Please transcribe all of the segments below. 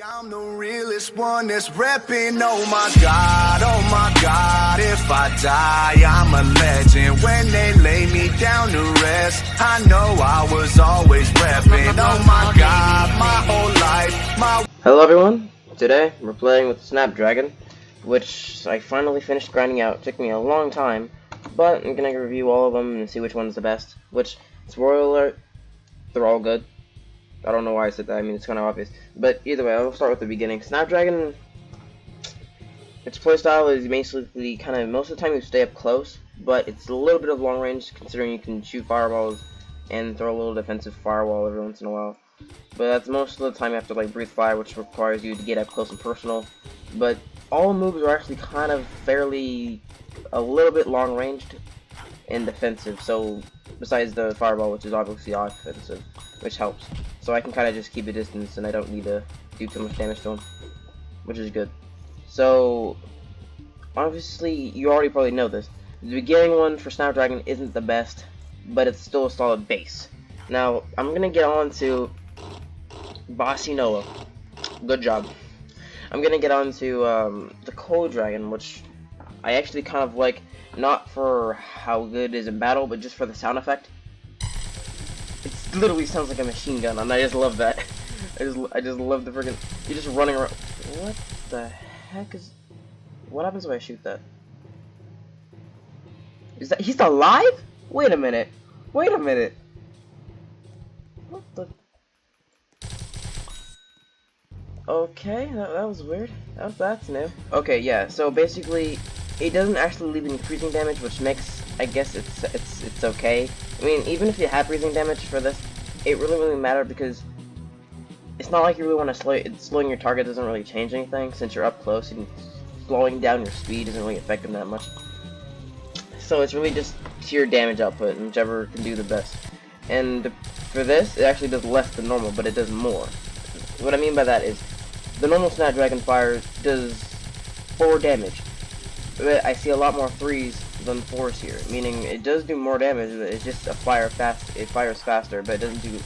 I'm the realest one that's reppin', oh my god, if I die, I'm a legend. When they lay me down to rest, I know I was always reppin', oh my god, my whole life, Hello everyone, today we're playing with Snapdragon, which I finally finished grinding out. It took me a long time, but I'm gonna review all of them and see which one's the best, which, spoiler alert, they're all good. I don't know why I said that, I mean it's kind of obvious, but either way, I'll start with the beginning. Snapdragon, its playstyle is basically kind of, most of the time you stay up close, but it's a little bit of long range considering you can shoot fireballs and throw a little defensive firewall every once in a while. But that's most of the time you have to like breathe fire, which requires you to get up close and personal. But all moves are actually kind of fairly a little bit long ranged and defensive. So besides the fireball, which is obviously offensive, which helps. So I can kind of just keep a distance and I don't need to do too much damage to him, which is good. So obviously you already probably know this. The beginning one for Snapdragon isn't the best, but it's still a solid base. Now I'm gonna get on to Bossy Noah. Good job. I'm gonna get on to the Cold Dragon, which I actually kind of like, not for how good it is in battle, but just for the sound effect. It literally sounds like a machine gun, and I just love that. I just love the friggin', you're just running around. What the heck is? What happens if I shoot that? Is that he's alive? Wait a minute. Wait a minute. What the? Okay, that was weird. That's new. Okay, yeah. So basically, it doesn't actually leave any freezing damage, which makes, I guess, it's okay. I mean, even if you have freezing damage for this, it really doesn't matter because it's not like you really want to slow. Slowing your target doesn't really change anything since you're up close, and slowing down your speed doesn't really affect them that much. So it's really just sheer damage output, and whichever can do the best. And for this, it actually does less than normal, but it does more. What I mean by that is, the normal Snapdragon fire does 4 damage, but I see a lot more 3s than 4s here, meaning it does do more damage, but it's just it fires faster, but it doesn't do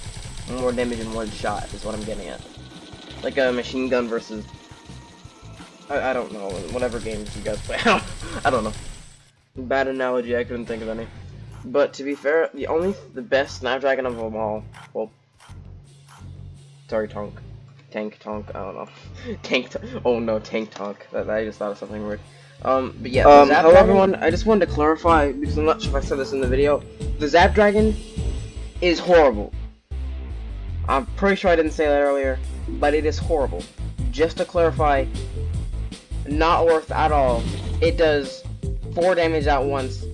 more damage in one shot, is what I'm getting at. Like a machine gun versus, I don't know, whatever games you guys play. I don't know. Bad analogy, I couldn't think of any. But to be fair, the best Snapdragon of them all, well, sorry, Tank Tonk, I don't know. Oh no, Tank Tonk. I just thought of something weird. But yeah, hello everyone, I just wanted to clarify, because I'm not sure if I said this in the video, the Snapdragon is horrible. I'm pretty sure I didn't say that earlier, but it is horrible. Just to clarify, not worth at all. It does 4 damage at once,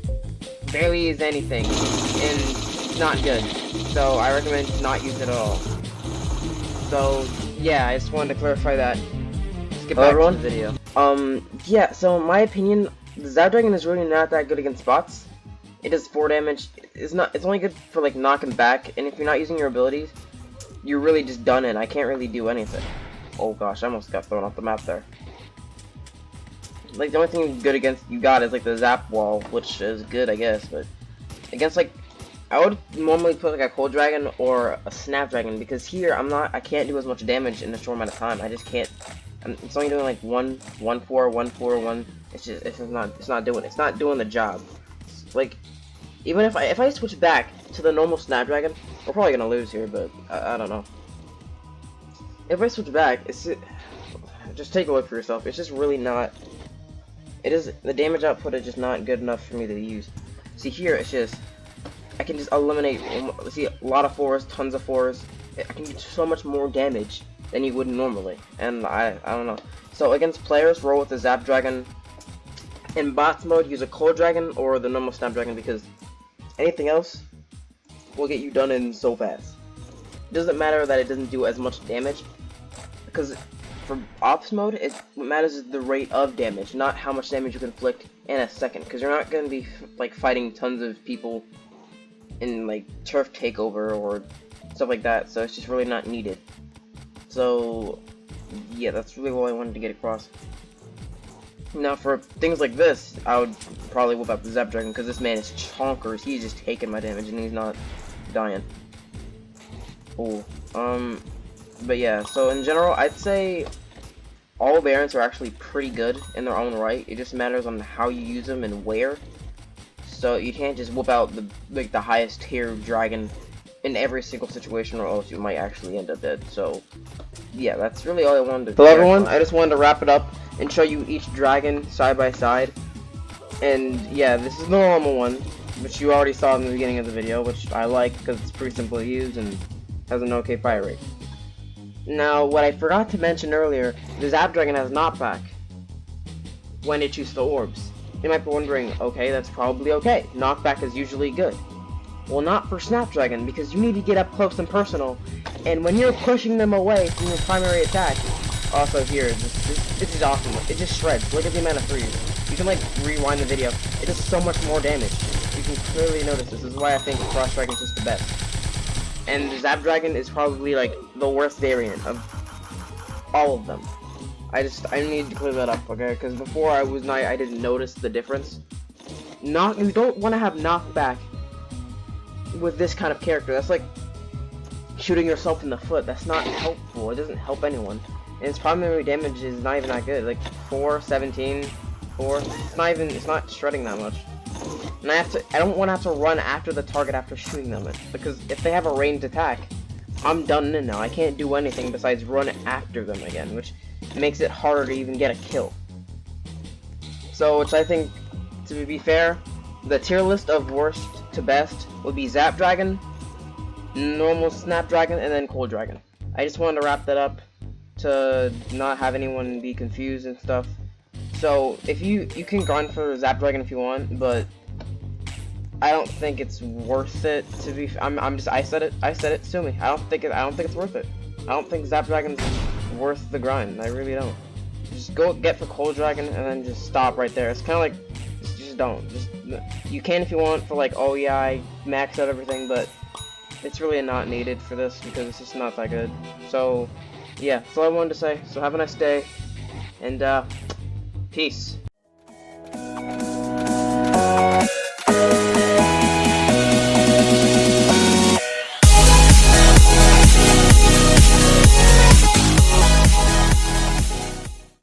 barely is anything, and not good. So I recommend not use it at all. So yeah, I just wanted to clarify that. Let's get back to the video. Yeah, so in my opinion, the Snapdragon is really not that good against bots. It does 4 damage. It's only good for like knocking back, and if you're not using your abilities, you're really just done in. I can't really do anything. Oh gosh, I almost got thrown off the map there. Like the only thing good against you got is like the zap wall, which is good I guess, but against like, I would normally put like a Cold Dragon or a Snapdragon, because here I can't do as much damage in a short amount of time. I just can't. It's only doing like 1, 1, 4, 1, 4, 1. It's not doing the job. Like, even if I switch back to the normal Snapdragon, we're probably gonna lose here, but I don't know. If I switch back, just take a look for yourself. It's just really not. The damage output is just not good enough for me to use. See here, it's just, I can just eliminate, see, a lot of 4s, tons of 4s. I can do so much more damage than you would normally, and I don't know. So against players, roll with the Snapdragon. In bots mode, use a Cold Dragon or the normal Snapdragon, because anything else will get you done in so fast. It doesn't matter that it doesn't do as much damage, because for ops mode, what matters is the rate of damage, not how much damage you can inflict in a second, because you're not going to be like fighting tons of people in like turf takeover or stuff like that, so it's just really not needed. So yeah, that's really what I wanted to get across. Now for things like this, I would probably whip out the Snapdragon, because this man is chonkers. He's just taking my damage and he's not dying. Oh, But yeah, so in general, I'd say all variants are actually pretty good in their own right. It just matters on how you use them and where. So you can't just whip out the highest tier dragon in every single situation, or else you might actually end up dead. So yeah, that's really all I wanted to do. Hello everyone, I just wanted to wrap it up and show you each dragon side by side. And yeah, this is the normal one, which you already saw in the beginning of the video, which I like because it's pretty simple to use and has an okay fire rate. Now, what I forgot to mention earlier, the Snapdragon has knockback when it shoots the orbs. You might be wondering, okay, that's probably okay. Knockback is usually good. Well, not for Snapdragon, because you need to get up close and personal, and when you're pushing them away from your primary attack, also here, this is awesome. It just shreds. Look at the amount of threes. You can, like, rewind the video. It does so much more damage. You can clearly notice this. This is why I think Frost Dragon is just the best. And the Snapdragon is probably, like, the worst variant of all of them. I need to clear that up, okay? Because before I didn't notice the difference. You don't want to have knockback with this kind of character. That's like shooting yourself in the foot. That's not helpful. It doesn't help anyone. And its primary damage is not even that good. Like 4, 17, 4. It's not shredding that much. And I don't want to have to run after the target after shooting them. Because if they have a ranged attack, I'm done in now. I can't do anything besides run after them again, which makes it harder to even get a kill. So, which I think, to be fair, the tier list of worst to best would be Snapdragon, normal Snapdragon, and then Cold Dragon. I just wanted to wrap that up to not have anyone be confused and stuff. So, if you can grind for Snapdragon if you want, but I don't think it's worth it to be. I said it. Sue me. I don't think it's worth it. I don't think Snapdragon's worth the grind. I really don't. Just go get for Cold Dragon and then just stop right there. It's kind of like just don't. You can if you want for like, oh yeah, I maxed out everything, but it's really not needed for this because it's just not that good. So yeah, that's all I wanted to say. So have a nice day and peace.